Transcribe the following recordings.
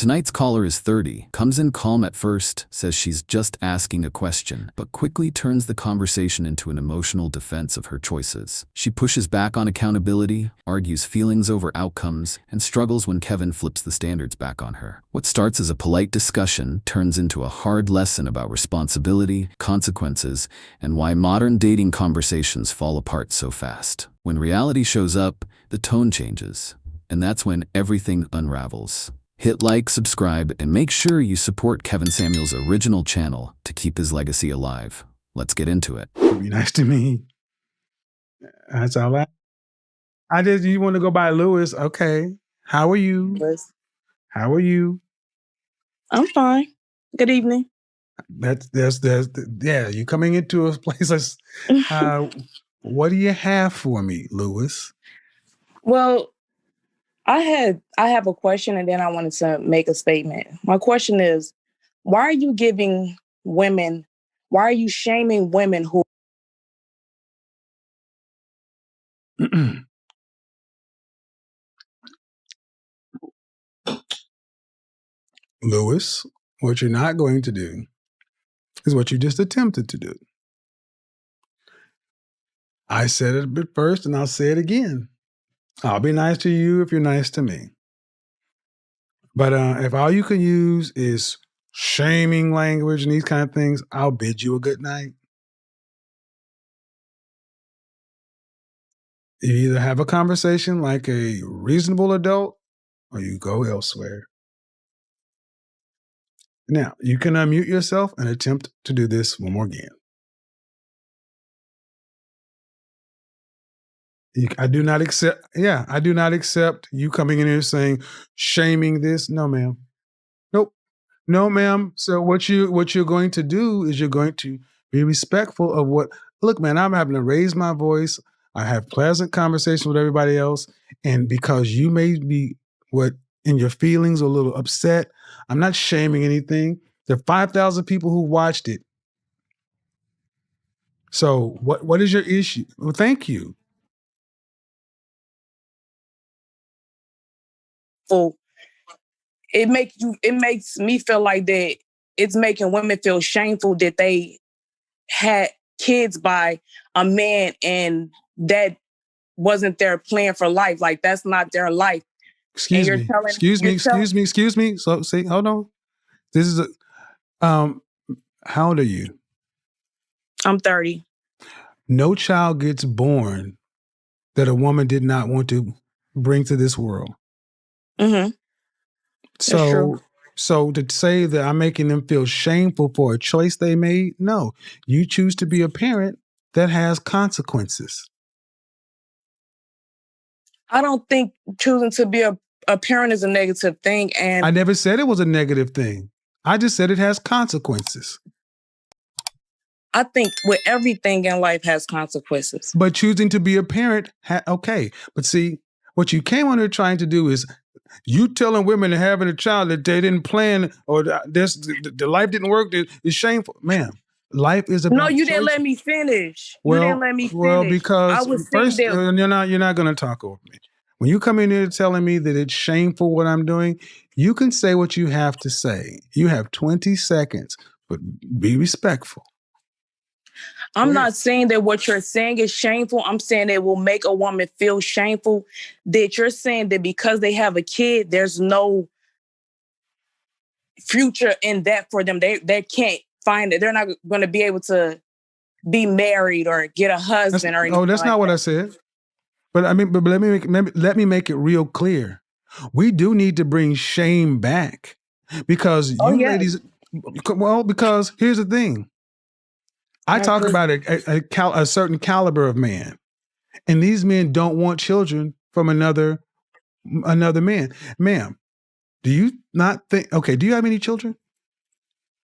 Tonight's caller is 30, comes in calm at first, says she's just asking a question, but quickly turns the conversation into an emotional defense of her choices. She pushes back on accountability, argues feelings over outcomes, and struggles when Kevin flips the standards back on her. What starts as a polite discussion turns into a hard lesson about responsibility, consequences, and why modern dating conversations fall apart so fast. When reality shows up, the tone changes, and that's when everything unravels. Hit like, subscribe, and make sure you support Kevin Samuel's original channel to keep his legacy alive. Let's get into it. Be nice to me. That's all you want to go by Lewis. Okay. How are you? Yes. How are you? I'm fine. Good evening. Yeah, you coming into a place that's, what do you have for me, Lewis? Well, I have a question and then I wanted to make a statement. My question is, why are you shaming women who Lewis, what you're not going to do is what you just attempted to do. I said it a bit first and I'll say it again. I'll be nice to you if you're nice to me. But if all you can use is shaming language and these kind of things, I'll bid you a good night. You either have a conversation like a reasonable adult or you go elsewhere. Now, you can unmute yourself and attempt to do this one more again. I do not accept you coming in here saying, shaming this. No, ma'am. Nope. No, ma'am. So what you're going to do is you're going to be respectful of look, man, I'm having to raise my voice. I have pleasant conversation with everybody else. And because you may be in your feelings a little upset, I'm not shaming anything. There are 5,000 people who watched it. So what is your issue? Well, thank you. it makes me feel like that it's making women feel shameful that they had kids by a man and that wasn't their plan for life. Like that's not their life. Excuse me. So see, hold on. This is how old are you? I'm 30. No child gets born that a woman did not want to bring to this world. Mm-hmm. So to say that I'm making them feel shameful for a choice they made, no. You choose to be a parent that has consequences. I don't think choosing to be a parent is a negative thing. And I never said it was a negative thing. I just said it has consequences. I think with everything in life has consequences. But choosing to be a parent, okay. But see, what you came on here trying to do is you telling women that having a child that they didn't plan or the life didn't work is shameful. Ma'am, life is about No, you choices. didn't let me finish. Well, you didn't let me finish. Well, because first, that you're not going to talk over me. When you come in here telling me that it's shameful what I'm doing, you can say what you have to say. You have 20 seconds, but be respectful. I'm not saying that what you're saying is shameful. I'm saying it will make a woman feel shameful that you're saying that because they have a kid, there's no future in that for them. They can't find it. They're not going to be able to be married or get a husband or anything. Oh, that's not what I said. But I mean, but let me make it real clear. We do need to bring shame back because ladies. Well, because here's the thing. I talk about a certain caliber of man, and these men don't want children from another man. Ma'am, do you not think? Okay, do you have any children?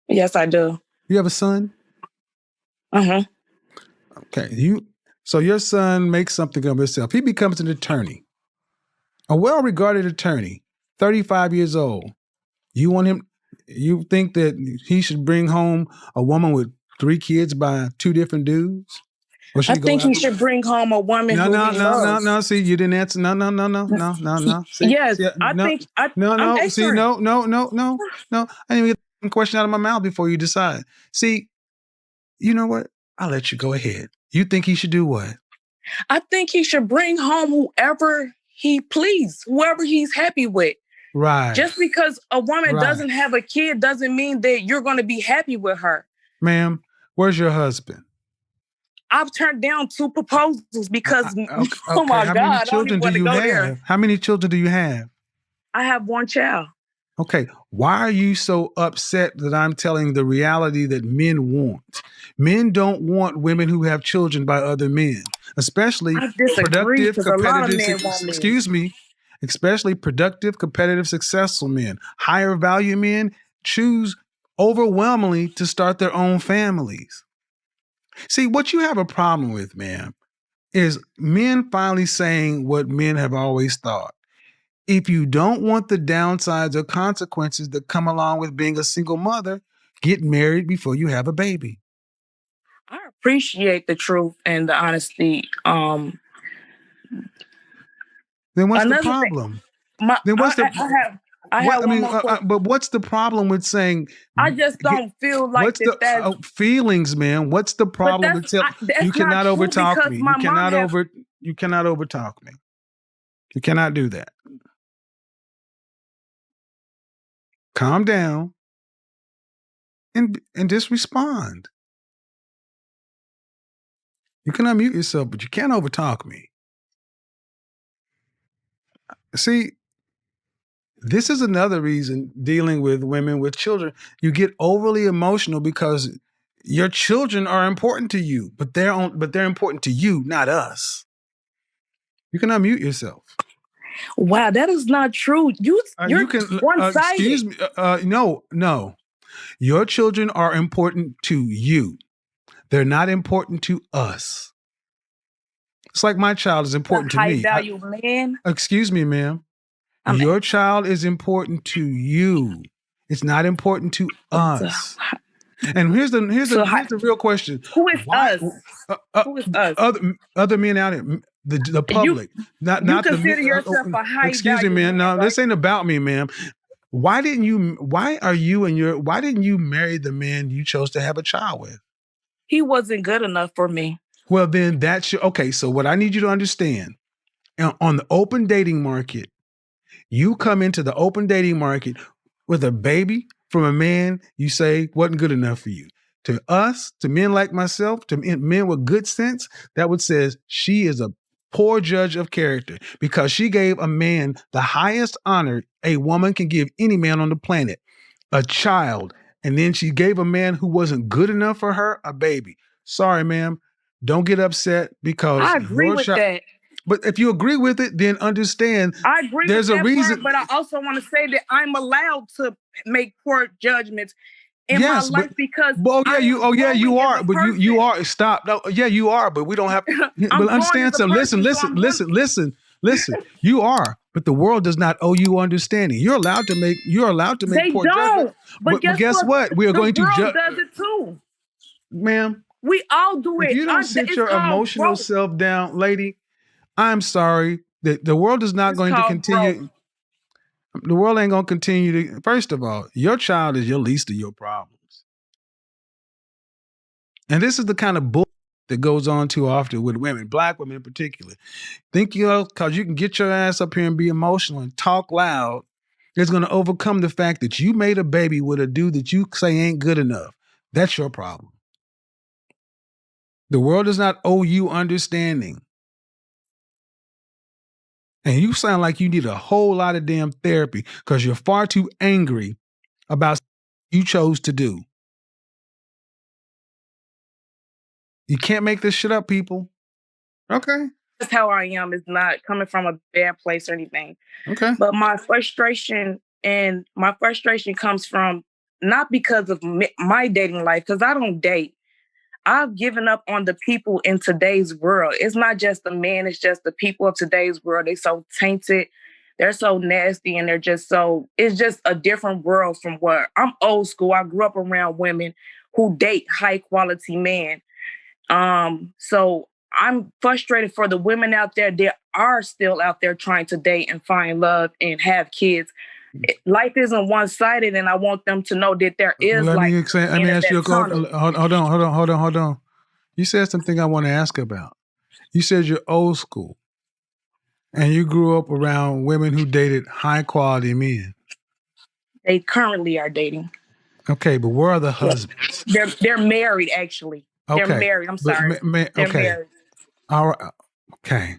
Yes, I do. You have a son? Uh-huh. Okay, so your son makes something of himself. He becomes an attorney, a well-regarded attorney, 35 years old. You want him? You think that he should bring home a woman with 3 kids by 2 different dudes? Or I she go think out? he should bring home a woman No, who no, he no, no, loves. no. See, you didn't answer. No, no, no, no, no, no, no. See, Yes, I no, think no, I'm no. See, answering. no, no, no, no, no. I didn't even get the question out of my mouth before you decide. See, you know what? I'll let you go ahead. You think he should do what? I think he should bring home whoever he please, whoever he's happy with. Right, Just because a woman right. doesn't have a kid doesn't mean that you're going to be happy with her. Ma'am, where's your husband? I've turned down 2 proposals because, Okay, oh okay. my How many God, I don't children even do want to you go there. have? How many children do you have? I have 1 child. Okay, why are you so upset that I'm telling the reality that men want? Men don't want women who have children by other men, especially I disagree productive, because a lot of competitive, men want me. excuse me, especially productive, competitive, successful men. Higher value men choose overwhelmingly to start their own families. See, what you have a problem with, man, is men finally saying what men have always thought. If you don't want the downsides or consequences that come along with being a single mother, get married before you have a baby. I appreciate the truth and the honesty. Then what's the Another thing, problem? Then what's the I what? have I one mean, more question. but what's the problem with saying? I just don't feel like What's the that's feelings, man? What's the but problem to tell? that's You not cannot true overtalk because me. my mom have You cannot overtalk me. You cannot do that. Calm down and just respond. You can unmute yourself, but you can't overtalk me. See, this is another reason dealing with women with children. You get overly emotional because your children are important to you, but they're important to you, not us. You can unmute yourself. wow, that is not true. You're You can one-sided. excuse me. No. Your children are important to you. They're not important to us. It's like my child is A important to high me. value man. Excuse me, ma'am. I'm Your child is important to you. It's not important to so, us. And here's the real question: who is Why us? Who is us? other men out here, the public, not You the consider men? yourself a high Excuse me, value man. man, No, right? this ain't about me, ma'am. Why didn't you? Why didn't you marry the man you chose to have a child with? He wasn't good enough for me. Well, then that's your okay. So what I need you to understand on the open dating market, you come into the open dating market with a baby from a man you say wasn't good enough for you. To us, to men like myself, to men with good sense, that would says she is a poor judge of character because she gave a man the highest honor a woman can give any man on the planet, a child. And then she gave a man who wasn't good enough for her a baby. Sorry, ma'am. Don't get upset because I agree with that. But if you agree with it, then understand I agree with there's a that reason. part, but I also want to say that I'm allowed to make poor judgments in my Yes, but life because you as are, a but you person. are stop. No, yeah, you are, but we don't have. I'm But growing understand as a something. person, so I'm going. Listen. You are, but the world does not owe you understanding. You're allowed to make. You're allowed to make They poor judgment. don't. But But guess what? We are the going to world judge, does it too. ma'am. We all do If it. you don't sit It's your called emotional growth. self down, lady, I'm sorry. The world is not It's going to called growth. continue. The world ain't going to continue to. First of all, your child is your least of your problems. And this is the kind of bull that goes on too often with women, black women in particular. Think because you can get your ass up here and be emotional and talk loud, it's going to overcome the fact that you made a baby with a dude that you say ain't good enough. That's your problem. The world does not owe you understanding. And you sound like you need a whole lot of damn therapy because you're far too angry about you chose to do. You can't make this shit up, people. Okay. That's how I am. It's not coming from a bad place or anything. Okay. But my frustration comes from not because of my dating life, because I don't date. I've given up on the people in today's world. It's not just the man, it's just the people of today's world. They're so tainted, they're so nasty, and it's just a different world from where I'm old school. I grew up around women who date high quality men. So I'm frustrated for the women out there that are still out there trying to date and find love and have kids. Life isn't one-sided, and I want them to know that there is Let like me ask you a question. tunnel. Hold on. You said something I want to ask about. You said you're old school, and you grew up around women who dated high-quality men. They currently are dating. Okay, but where are the husbands? They're married, actually. Okay. They're married. I'm sorry. They're married. All right. Okay.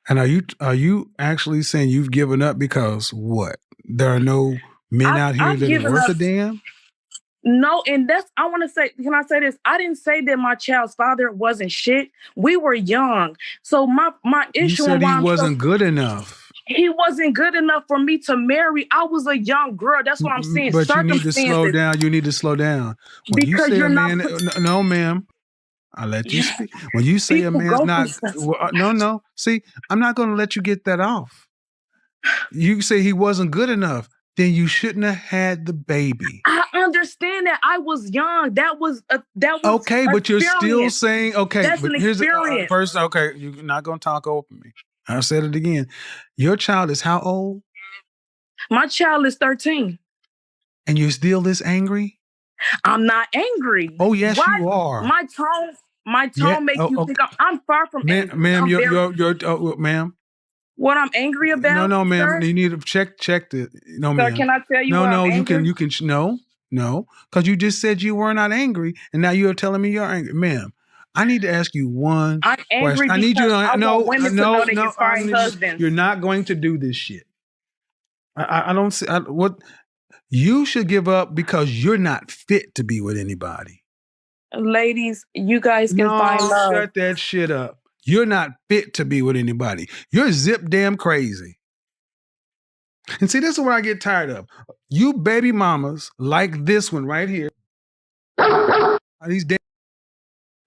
And are you actually saying you've given up because what? There are no men out here that are worth a damn? No, and I want to say, can I say this? I didn't say that my child's father wasn't shit. We were young. So my issue. You said he wasn't good enough. He wasn't good enough for me to marry. I was a young girl. That's what I'm saying. But you need to slow down. You need to slow down. When because you say you're a man, not. no, ma'am. I'll let you speak. When you say a man's not, no. See, I'm not going to let you get that off. You say he wasn't good enough. Then you shouldn't have had the baby. I understand that. I was young. That was okay, but you're still saying okay. That's but an here's experience. First, okay, you're not going to talk over me. I said it again. Your child is how old? My child is 13. And you're still this angry? I'm not angry. Oh yes, you are. My tone makes you think I'm far from angry. Ma'am, ma'am. What I'm angry about? No, ma'am. Sir? You need to check the. No, ma'am. Sir, can I tell you? You can. No, because you just said you were not angry, and now you're telling me you're angry, ma'am. I need to ask you one I'm angry question. I need you to want women to know they can find husbands. You're not going to do this shit. I don't see what you should give up because you're not fit to be with anybody. Ladies, you guys can find love. Shut that shit up. You're not fit to be with anybody. You're zip damn crazy. And see, this is what I get tired of. You baby mamas like this one right here. These damn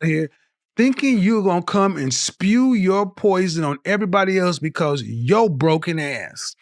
here thinking you're going to come and spew your poison on everybody else because your broken ass.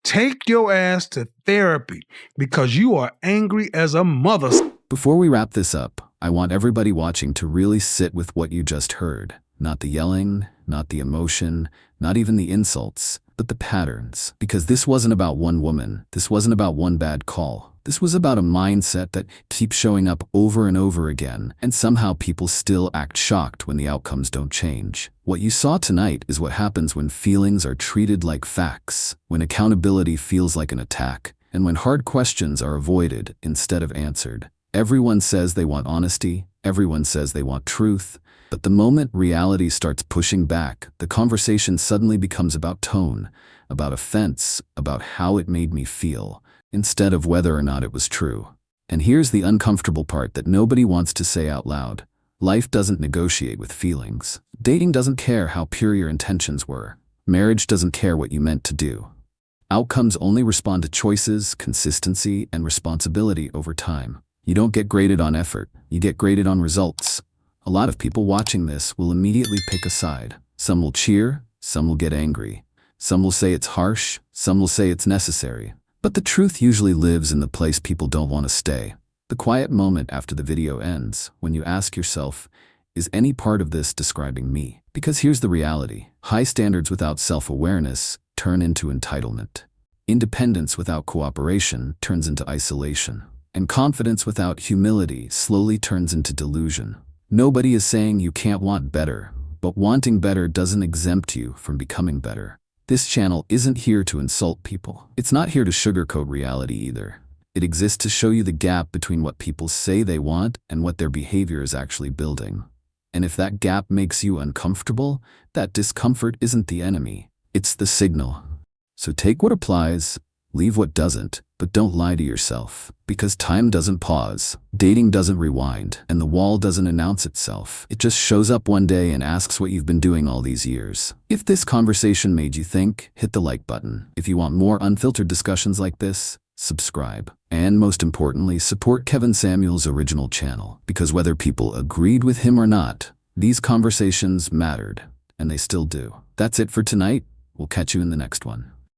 Take your ass to therapy because you are angry as a mother. Before we wrap this up, I want everybody watching to really sit with what you just heard. Not the yelling, not the emotion, not even the insults, but the patterns. Because this wasn't about one woman. This wasn't about one bad call. This was about a mindset that keeps showing up over and over again, and somehow people still act shocked when the outcomes don't change. What you saw tonight is what happens when feelings are treated like facts, when accountability feels like an attack, and when hard questions are avoided instead of answered. Everyone says they want honesty, everyone says they want truth, but the moment reality starts pushing back, the conversation suddenly becomes about tone, about offense, about how it made me feel, instead of whether or not it was true. And here's the uncomfortable part that nobody wants to say out loud. Life doesn't negotiate with feelings. Dating doesn't care how pure your intentions were. Marriage doesn't care what you meant to do. Outcomes only respond to choices, consistency, and responsibility over time. You don't get graded on effort, you get graded on results. A lot of people watching this will immediately pick a side. Some will cheer, some will get angry. Some will say it's harsh, some will say it's necessary. But the truth usually lives in the place people don't want to stay. The quiet moment after the video ends, when you ask yourself, is any part of this describing me? Because here's the reality. High standards without self-awareness turn into entitlement. Independence without cooperation turns into isolation. And confidence without humility slowly turns into delusion. Nobody is saying you can't want better, but wanting better doesn't exempt you from becoming better. This channel isn't here to insult people. It's not here to sugarcoat reality either. It exists to show you the gap between what people say they want and what their behavior is actually building. And if that gap makes you uncomfortable, that discomfort isn't the enemy. It's the signal. So take what applies, leave what doesn't, but don't lie to yourself. Because time doesn't pause, dating doesn't rewind, and the wall doesn't announce itself. It just shows up one day and asks what you've been doing all these years. If this conversation made you think, hit the like button. If you want more unfiltered discussions like this, subscribe. And most importantly, support Kevin Samuel's original channel. Because whether people agreed with him or not, these conversations mattered, and they still do. That's it for tonight. We'll catch you in the next one.